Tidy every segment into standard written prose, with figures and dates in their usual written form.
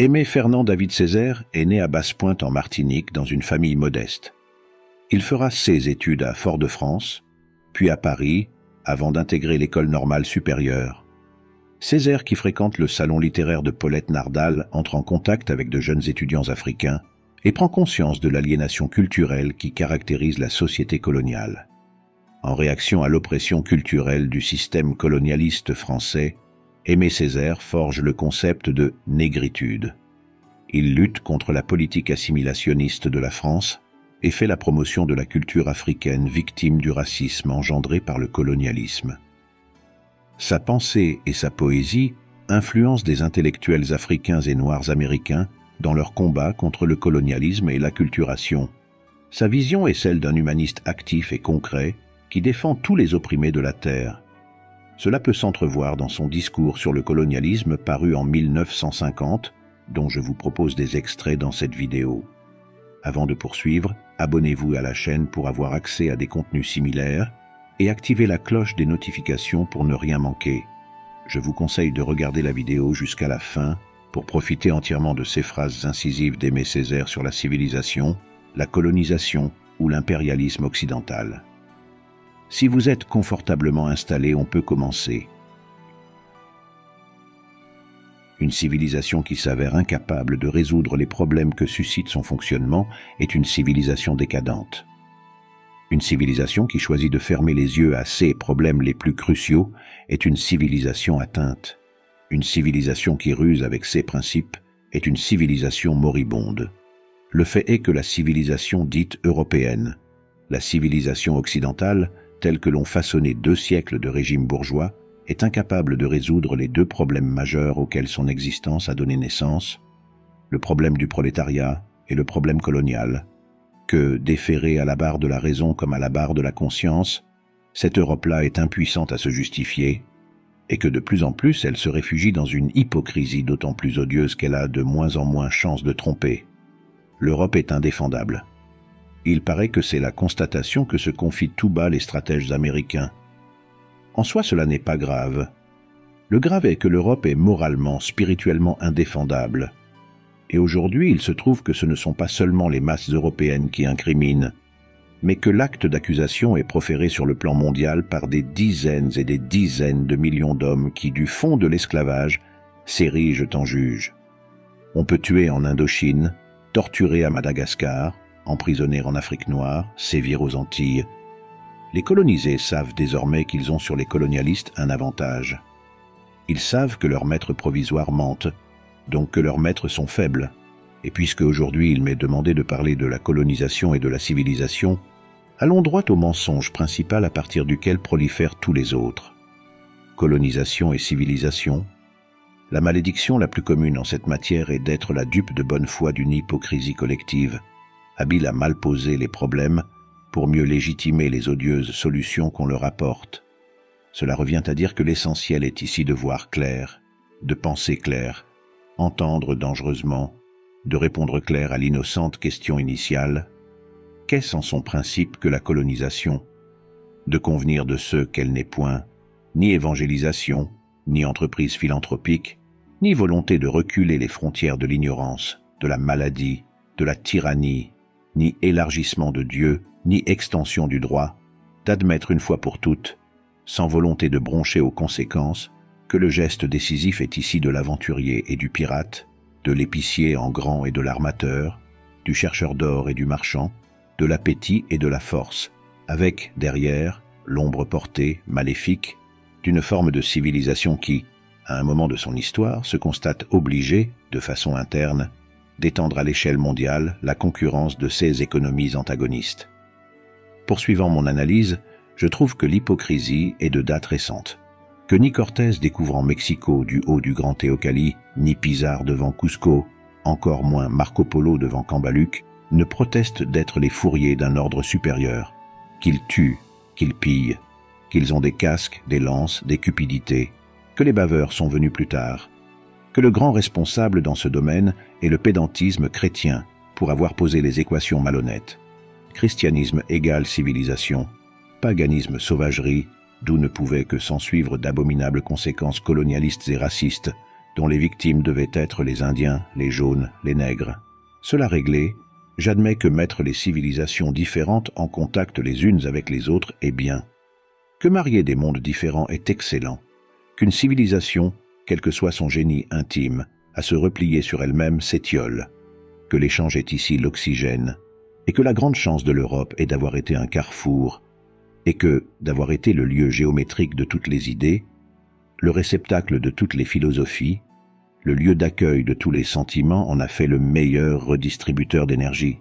Aimé Fernand David Césaire est né à Basse-Pointe en Martinique dans une famille modeste. Il fera ses études à Fort-de-France, puis à Paris, avant d'intégrer l'école normale supérieure. Césaire, qui fréquente le salon littéraire de Paulette Nardal, entre en contact avec de jeunes étudiants africains et prend conscience de l'aliénation culturelle qui caractérise la société coloniale. En réaction à l'oppression culturelle du système colonialiste français, Aimé Césaire forge le concept de négritude. Il lutte contre la politique assimilationniste de la France et fait la promotion de la culture africaine victime du racisme engendré par le colonialisme. Sa pensée et sa poésie influencent des intellectuels africains et noirs américains dans leur combat contre le colonialisme et l'acculturation. Sa vision est celle d'un humaniste actif et concret qui défend tous les opprimés de la terre. Cela peut s'entrevoir dans son discours sur le colonialisme paru en 1950, dont je vous propose des extraits dans cette vidéo. Avant de poursuivre, abonnez-vous à la chaîne pour avoir accès à des contenus similaires et activez la cloche des notifications pour ne rien manquer. Je vous conseille de regarder la vidéo jusqu'à la fin pour profiter entièrement de ces phrases incisives d'Aimé Césaire sur la civilisation, la colonisation ou l'impérialisme occidental. Si vous êtes confortablement installé, on peut commencer. Une civilisation qui s'avère incapable de résoudre les problèmes que suscite son fonctionnement est une civilisation décadente. Une civilisation qui choisit de fermer les yeux à ses problèmes les plus cruciaux est une civilisation atteinte. Une civilisation qui ruse avec ses principes est une civilisation moribonde. Le fait est que la civilisation dite européenne, la civilisation occidentale, telle que l'ont façonné 2 siècles de régime bourgeois, est incapable de résoudre les 2 problèmes majeurs auxquels son existence a donné naissance, le problème du prolétariat et le problème colonial, que, déférée à la barre de la raison comme à la barre de la conscience, cette Europe-là est impuissante à se justifier, et que de plus en plus elle se réfugie dans une hypocrisie d'autant plus odieuse qu'elle a de moins en moins chance de tromper. L'Europe est indéfendable. Il paraît que c'est la constatation que se confient tout bas les stratèges américains. En soi, cela n'est pas grave. Le grave est que l'Europe est moralement, spirituellement indéfendable. Et aujourd'hui, il se trouve que ce ne sont pas seulement les masses européennes qui incriminent, mais que l'acte d'accusation est proféré sur le plan mondial par des dizaines et des dizaines de millions d'hommes qui, du fond de l'esclavage, s'érigent en juges. On peut tuer en Indochine, torturer à Madagascar, emprisonner en Afrique noire, sévir aux Antilles. Les colonisés savent désormais qu'ils ont sur les colonialistes un avantage. Ils savent que leurs maîtres provisoires mentent, donc que leurs maîtres sont faibles. Et puisque aujourd'hui il m'est demandé de parler de la colonisation et de la civilisation, allons droit au mensonge principal à partir duquel prolifèrent tous les autres. Colonisation et civilisation. La malédiction la plus commune en cette matière est d'être la dupe de bonne foi d'une hypocrisie collective, habile à mal poser les problèmes pour mieux légitimer les odieuses solutions qu'on leur apporte. Cela revient à dire que l'essentiel est ici de voir clair, de penser clair, entendre dangereusement, de répondre clair à l'innocente question initiale. Qu'est-ce en son principe que la colonisation? De convenir de ce qu'elle n'est point, ni évangélisation, ni entreprise philanthropique, ni volonté de reculer les frontières de l'ignorance, de la maladie, de la tyrannie, ni élargissement de Dieu, ni extension du droit, d'admettre une fois pour toutes, sans volonté de broncher aux conséquences, que le geste décisif est ici de l'aventurier et du pirate, de l'épicier en grand et de l'armateur, du chercheur d'or et du marchand, de l'appétit et de la force, avec, derrière, l'ombre portée, maléfique, d'une forme de civilisation qui, à un moment de son histoire, se constate obligée, de façon interne, d'étendre à l'échelle mondiale la concurrence de ces économies antagonistes. Poursuivant mon analyse, je trouve que l'hypocrisie est de date récente, que ni Cortés découvrant Mexico du haut du Grand Teocalli, ni Pizarre devant Cusco, encore moins Marco Polo devant Cambaluc, ne protestent d'être les fourriers d'un ordre supérieur, qu'ils tuent, qu'ils pillent, qu'ils ont des casques, des lances, des cupidités, que les baveurs sont venus plus tard, que le grand responsable dans ce domaine est le pédantisme chrétien pour avoir posé les équations malhonnêtes. Christianisme égale civilisation, paganisme sauvagerie, d'où ne pouvaient que s'ensuivre d'abominables conséquences colonialistes et racistes, dont les victimes devaient être les Indiens, les jaunes, les nègres. Cela réglé, j'admets que mettre les civilisations différentes en contact les unes avec les autres est bien. Que marier des mondes différents est excellent. Qu'une civilisation, quel que soit son génie intime, à se replier sur elle-même s'étiole. Que l'échange est ici l'oxygène, et que la grande chance de l'Europe est d'avoir été un carrefour, et que, d'avoir été le lieu géométrique de toutes les idées, le réceptacle de toutes les philosophies, le lieu d'accueil de tous les sentiments en a fait le meilleur redistributeur d'énergie.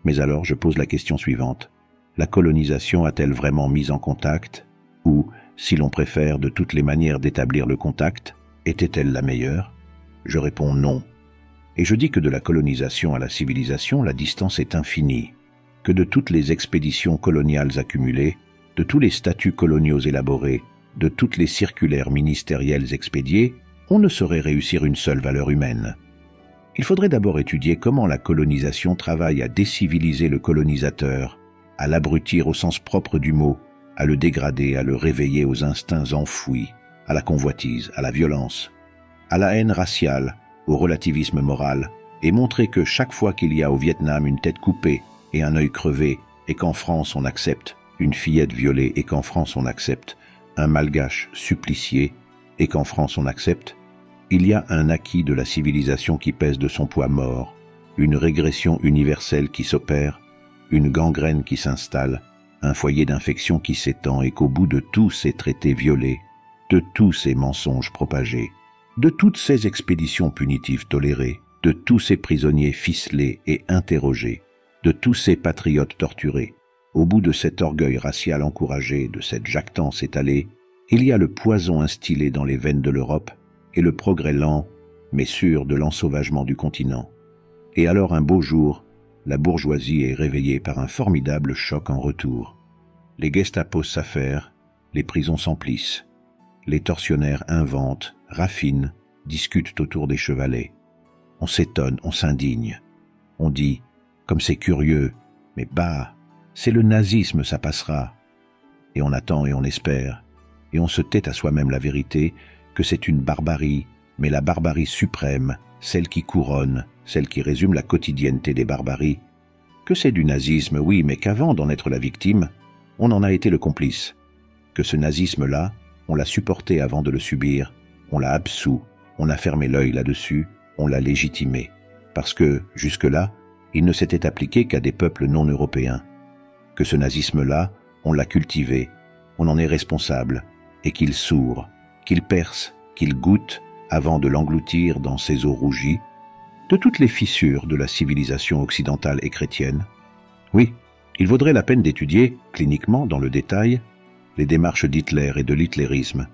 Mais alors je pose la question suivante. La colonisation a-t-elle vraiment mis en contact? Ou, si l'on préfère de toutes les manières d'établir le contact, était-elle la meilleure? Je réponds non. Et je dis que de la colonisation à la civilisation, la distance est infinie, que de toutes les expéditions coloniales accumulées, de tous les statuts coloniaux élaborés, de toutes les circulaires ministérielles expédiées, on ne saurait réussir une seule valeur humaine. Il faudrait d'abord étudier comment la colonisation travaille à déciviliser le colonisateur, à l'abrutir au sens propre du mot, à le dégrader, à le réveiller aux instincts enfouis, à la convoitise, à la violence, à la haine raciale, au relativisme moral, et montrer que chaque fois qu'il y a au Vietnam une tête coupée et un œil crevé, et qu'en France on accepte une fillette violée, et qu'en France on accepte un malgache supplicié, et qu'en France on accepte, il y a un acquis de la civilisation qui pèse de son poids mort, une régression universelle qui s'opère, une gangrène qui s'installe, un foyer d'infection qui s'étend, et qu'au bout de tous ces traités violés, de tous ces mensonges propagés, de toutes ces expéditions punitives tolérées, de tous ces prisonniers ficelés et interrogés, de tous ces patriotes torturés, au bout de cet orgueil racial encouragé, de cette jactance étalée, il y a le poison instillé dans les veines de l'Europe et le progrès lent, mais sûr de l'ensauvagement du continent. Et alors un beau jour, la bourgeoisie est réveillée par un formidable choc en retour. Les Gestapos s'affairent, les prisons s'emplissent, les tortionnaires inventent, raffinent, discutent autour des chevalets. On s'étonne, on s'indigne. On dit, comme c'est curieux, mais bah, c'est le nazisme, ça passera. Et on attend et on espère, et on se tait à soi-même la vérité que c'est une barbarie, mais la barbarie suprême, celle qui couronne, celle qui résume la quotidienneté des barbaries. Que c'est du nazisme, oui, mais qu'avant d'en être la victime, on en a été le complice. Que ce nazisme-là, on l'a supporté avant de le subir, on l'a absous, on a fermé l'œil là-dessus, on l'a légitimé. Parce que, jusque-là, il ne s'était appliqué qu'à des peuples non européens. Que ce nazisme-là, on l'a cultivé, on en est responsable, et qu'il sourd, qu'il perce, qu'il goûte, avant de l'engloutir dans ses eaux rougies, de toutes les fissures de la civilisation occidentale et chrétienne. Oui, il vaudrait la peine d'étudier, cliniquement, dans le détail, les démarches d'Hitler et de l'hitlérisme,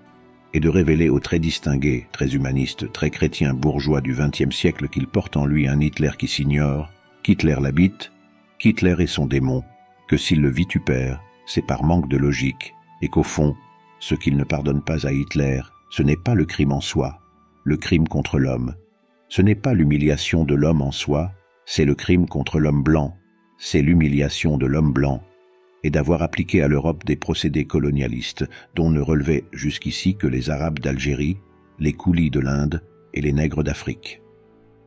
et de révéler au très distingué, très humaniste, très chrétien bourgeois du XXe siècle qu'il porte en lui un Hitler qui s'ignore, qu'Hitler l'habite, qu'Hitler est son démon, que s'il le vitupère, c'est par manque de logique, et qu'au fond, ce qu'il ne pardonne pas à Hitler, ce n'est pas le crime en soi, le crime contre l'homme. Ce n'est pas l'humiliation de l'homme en soi, c'est le crime contre l'homme blanc, c'est l'humiliation de l'homme blanc, et d'avoir appliqué à l'Europe des procédés colonialistes dont ne relevaient jusqu'ici que les Arabes d'Algérie, les Koulis de l'Inde et les nègres d'Afrique.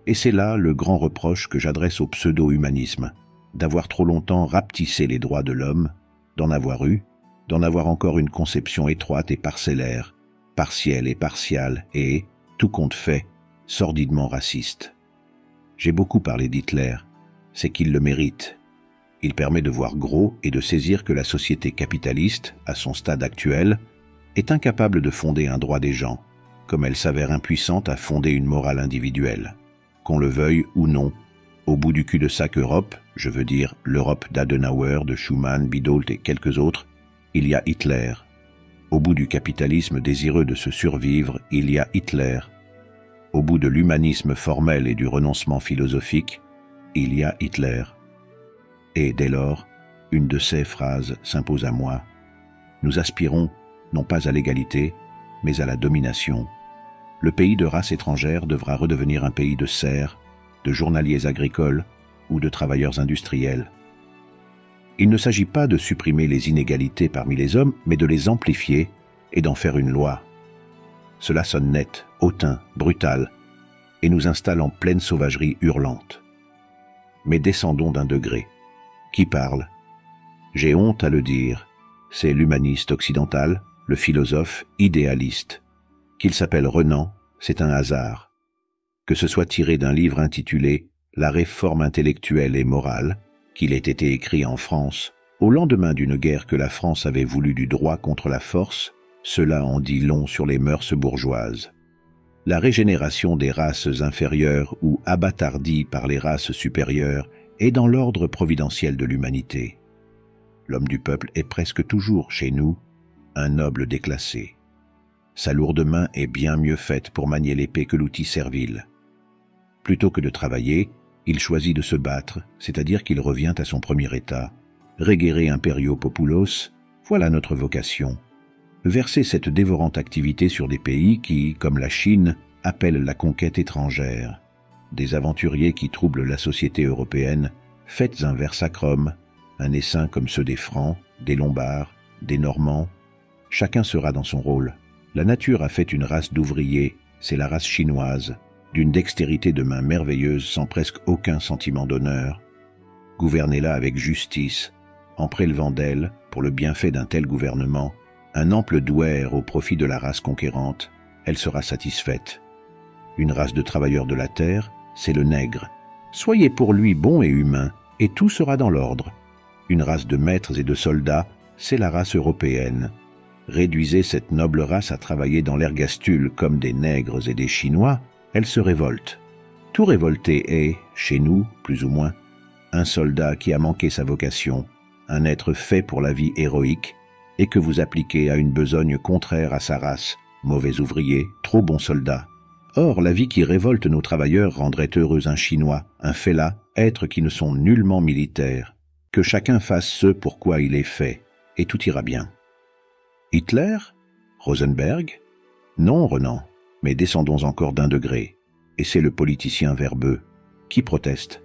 Et c'est là le grand reproche que j'adresse au pseudo-humanisme, d'avoir trop longtemps rapetissé les droits de l'homme, d'en avoir eu, d'en avoir encore une conception étroite et parcellaire, partielle et partiale et, tout compte fait, sordidement raciste. J'ai beaucoup parlé d'Hitler, c'est qu'il le mérite. Il permet de voir gros et de saisir que la société capitaliste, à son stade actuel, est incapable de fonder un droit des gens, comme elle s'avère impuissante à fonder une morale individuelle. Qu'on le veuille ou non, au bout du cul-de-sac Europe, je veux dire l'Europe d'Adenauer, de Schuman, Bidault et quelques autres, il y a Hitler. Au bout du capitalisme désireux de se survivre, il y a Hitler. Au bout de l'humanisme formel et du renoncement philosophique, il y a Hitler. Et dès lors, une de ces phrases s'impose à moi. Nous aspirons, non pas à l'égalité, mais à la domination. Le pays de race étrangère devra redevenir un pays de serfs, de journaliers agricoles ou de travailleurs industriels. Il ne s'agit pas de supprimer les inégalités parmi les hommes, mais de les amplifier et d'en faire une loi. Cela sonne net, hautain, brutal, et nous installe en pleine sauvagerie hurlante. Mais descendons d'un degré. Qui parle? J'ai honte à le dire, c'est l'humaniste occidental, le philosophe idéaliste. Qu'il s'appelle Renan, c'est un hasard. Que ce soit tiré d'un livre intitulé « La réforme intellectuelle et morale », qu'il ait été écrit en France, au lendemain d'une guerre que la France avait voulu du droit contre la force, cela en dit long sur les mœurs bourgeoises. La régénération des races inférieures ou abattardie par les races supérieures est dans l'ordre providentiel de l'humanité. L'homme du peuple est presque toujours, chez nous, un noble déclassé. Sa lourde main est bien mieux faite pour manier l'épée que l'outil servile. Plutôt que de travailler, il choisit de se battre, c'est-à-dire qu'il revient à son premier état. Regere imperio populos, voilà notre vocation. Verser cette dévorante activité sur des pays qui, comme la Chine, appellent la conquête étrangère. Des aventuriers qui troublent la société européenne, faites un vers sacrum, un essaim comme ceux des Francs, des Lombards, des Normands. Chacun sera dans son rôle. La nature a fait une race d'ouvriers, c'est la race chinoise, d'une dextérité de main merveilleuse sans presque aucun sentiment d'honneur. Gouvernez-la avec justice, en prélevant d'elle, pour le bienfait d'un tel gouvernement, un ample douaire au profit de la race conquérante, elle sera satisfaite. Une race de travailleurs de la terre, c'est le nègre. Soyez pour lui bon et humain, et tout sera dans l'ordre. Une race de maîtres et de soldats, c'est la race européenne. Réduisez cette noble race à travailler dans l'ergastule comme des nègres et des Chinois, elle se révolte. Tout révolté est, chez nous, plus ou moins, un soldat qui a manqué sa vocation, un être fait pour la vie héroïque, et que vous appliquez à une besogne contraire à sa race, mauvais ouvrier, trop bon soldat. Or, la vie qui révolte nos travailleurs rendrait heureux un Chinois, un Fella, êtres qui ne sont nullement militaires. Que chacun fasse ce pour quoi il est fait, et tout ira bien. Hitler? Rosenberg? Non, Renan, mais descendons encore d'un degré. Et c'est le politicien verbeux. Qui proteste?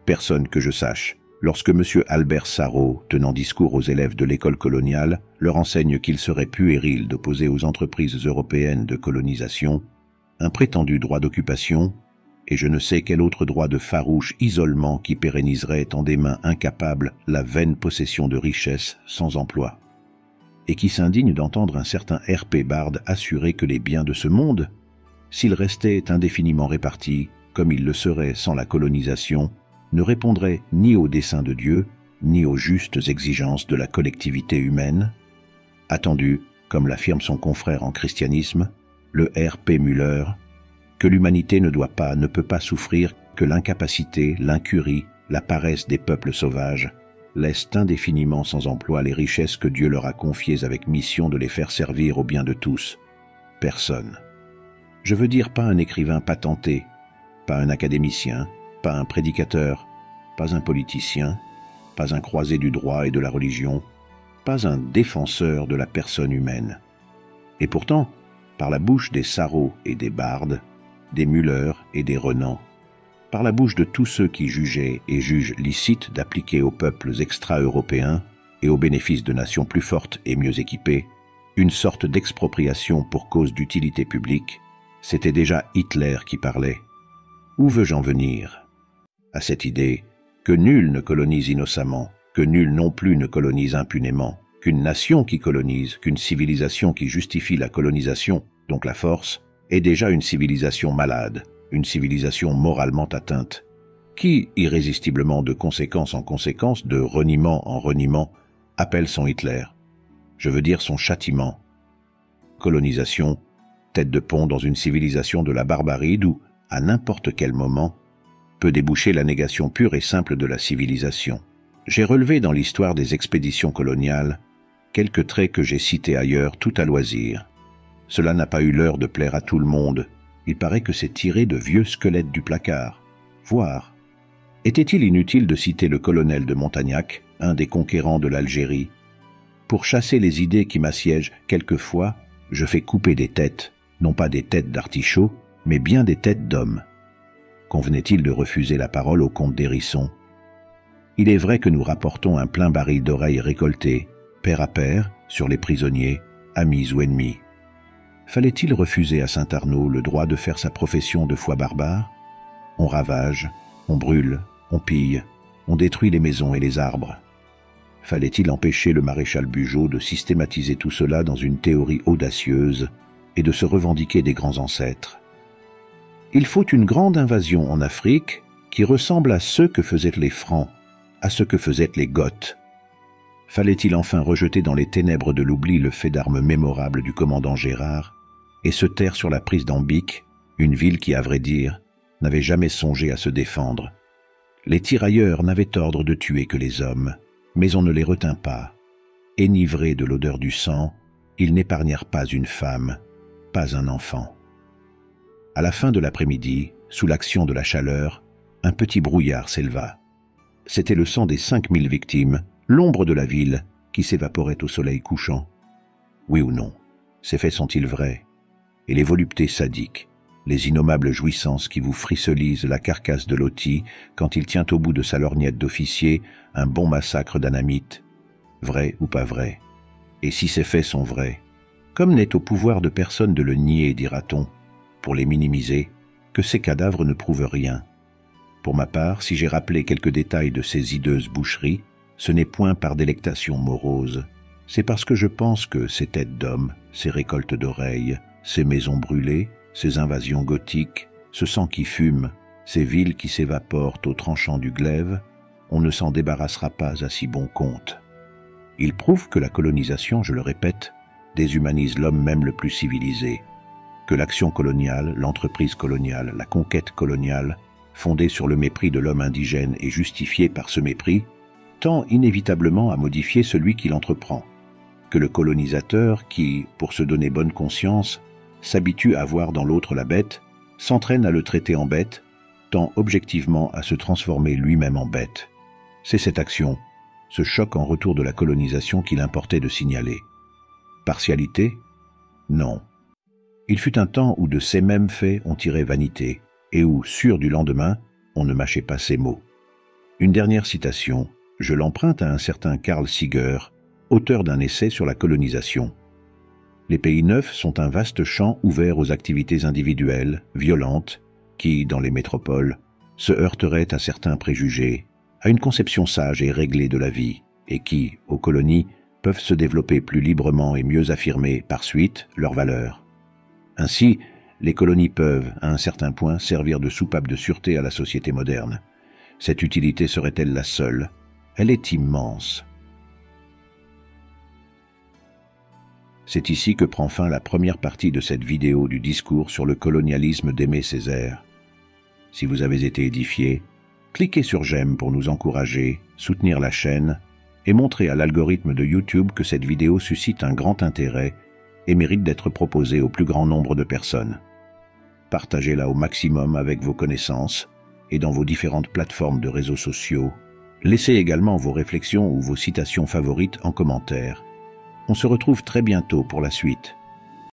Personne que je sache. Lorsque M. Albert Sarraut, tenant discours aux élèves de l'école coloniale, leur enseigne qu'il serait puéril d'opposer aux entreprises européennes de colonisation un prétendu droit d'occupation, et je ne sais quel autre droit de farouche isolement qui pérenniserait en des mains incapables la vaine possession de richesses sans emploi, et qui s'indigne d'entendre un certain R.P. Bard assurer que les biens de ce monde, s'ils restaient indéfiniment répartis, comme ils le seraient sans la colonisation, ne répondraient ni aux desseins de Dieu, ni aux justes exigences de la collectivité humaine, attendu, comme l'affirme son confrère en christianisme, le R.P. Müller, que l'humanité ne peut pas souffrir que l'incapacité, l'incurie, la paresse des peuples sauvages laissent indéfiniment sans emploi les richesses que Dieu leur a confiées avec mission de les faire servir au bien de tous. Personne. Je veux dire pas un écrivain patenté, pas un académicien, pas un prédicateur, pas un politicien, pas un croisé du droit et de la religion, pas un défenseur de la personne humaine. Et pourtant, par la bouche des Sarraut et des Bard, des Müller et des Renan, par la bouche de tous ceux qui jugeaient et jugent licite d'appliquer aux peuples extra-européens et au bénéfice de nations plus fortes et mieux équipées, une sorte d'expropriation pour cause d'utilité publique, c'était déjà Hitler qui parlait. Où veux-je en venir? À cette idée que nul ne colonise innocemment, que nul non plus ne colonise impunément, qu'une nation qui colonise, qu'une civilisation qui justifie la colonisation, donc la force, est déjà une civilisation malade, une civilisation moralement atteinte, qui, irrésistiblement de conséquence en conséquence, de reniement en reniement, appelle son Hitler. Je veux dire son châtiment. Colonisation, tête de pont dans une civilisation de la barbarie d'où, à n'importe quel moment, peut déboucher la négation pure et simple de la civilisation. J'ai relevé dans l'histoire des expéditions coloniales quelques traits que j'ai cités ailleurs tout à loisir. Cela n'a pas eu l'heure de plaire à tout le monde. Il paraît que c'est tiré de vieux squelettes du placard. Voir. Était-il inutile de citer le colonel de Montagnac, un des conquérants de l'Algérie? Pour chasser les idées qui m'assiègent, quelquefois, je fais couper des têtes, non pas des têtes d'artichauts, mais bien des têtes d'hommes. Convenait-il de refuser la parole au comte d'Hérisson? Il est vrai que nous rapportons un plein baril d'oreilles récoltées, pair à pair, sur les prisonniers, amis ou ennemis. Fallait-il refuser à Saint Arnaud le droit de faire sa profession de foi barbare? On ravage, on brûle, on pille, on détruit les maisons et les arbres. Fallait-il empêcher le maréchal Bugeaud de systématiser tout cela dans une théorie audacieuse et de se revendiquer des grands ancêtres? Il faut une grande invasion en Afrique qui ressemble à ce que faisaient les Francs, à ce que faisaient les Goths. Fallait-il enfin rejeter dans les ténèbres de l'oubli le fait d'armes mémorable du commandant Gérard et se taire sur la prise d'Ambic, une ville qui, à vrai dire, n'avait jamais songé à se défendre? Les tirailleurs n'avaient ordre de tuer que les hommes, mais on ne les retint pas. Enivrés de l'odeur du sang, ils n'épargnèrent pas une femme, pas un enfant. À la fin de l'après-midi, sous l'action de la chaleur, un petit brouillard s'éleva. C'était le sang des 5000 victimes, l'ombre de la ville, qui s'évaporait au soleil couchant. Oui ou non, ces faits sont-ils vrais? Et les voluptés sadiques, les innommables jouissances qui vous frissolisent la carcasse de Loti quand il tient au bout de sa lorgnette d'officier un bon massacre d'Anamites, vrai ou pas vrai? Et si ces faits sont vrais, comme n'est au pouvoir de personne de le nier, dira-t-on, pour les minimiser, que ces cadavres ne prouvent rien. Pour ma part, si j'ai rappelé quelques détails de ces hideuses boucheries, ce n'est point par délectation morose, c'est parce que je pense que ces têtes d'hommes, ces récoltes d'oreilles, ces maisons brûlées, ces invasions gothiques, ce sang qui fume, ces villes qui s'évaporent au tranchant du glaive, on ne s'en débarrassera pas à si bon compte. Il prouve que la colonisation, je le répète, déshumanise l'homme même le plus civilisé, que l'action coloniale, l'entreprise coloniale, la conquête coloniale, fondée sur le mépris de l'homme indigène et justifiée par ce mépris, tend inévitablement à modifier celui qui l'entreprend, que le colonisateur qui, pour se donner bonne conscience, s'habitue à voir dans l'autre la bête, s'entraîne à le traiter en bête, tend objectivement à se transformer lui-même en bête. C'est cette action, ce choc en retour de la colonisation qu'il importait de signaler. Partialité? Non. Il fut un temps où de ces mêmes faits on tirait vanité, et où, sûr du lendemain, on ne mâchait pas ces mots. Une dernière citation, je l'emprunte à un certain Karl Seeger, auteur d'un essai sur la colonisation. Les pays neufs sont un vaste champ ouvert aux activités individuelles, violentes, qui, dans les métropoles, se heurteraient à certains préjugés, à une conception sage et réglée de la vie, et qui, aux colonies, peuvent se développer plus librement et mieux affirmer, par suite, leurs valeurs. Ainsi, les colonies peuvent, à un certain point, servir de soupape de sûreté à la société moderne. Cette utilité serait-elle la seule? Elle est immense. C'est ici que prend fin la première partie de cette vidéo du discours sur le colonialisme d'Aimé Césaire. Si vous avez été édifié, cliquez sur j'aime pour nous encourager, soutenir la chaîne et montrer à l'algorithme de YouTube que cette vidéo suscite un grand intérêt et mérite d'être proposée au plus grand nombre de personnes. Partagez-la au maximum avec vos connaissances et dans vos différentes plateformes de réseaux sociaux. Laissez également vos réflexions ou vos citations favorites en commentaire. On se retrouve très bientôt pour la suite.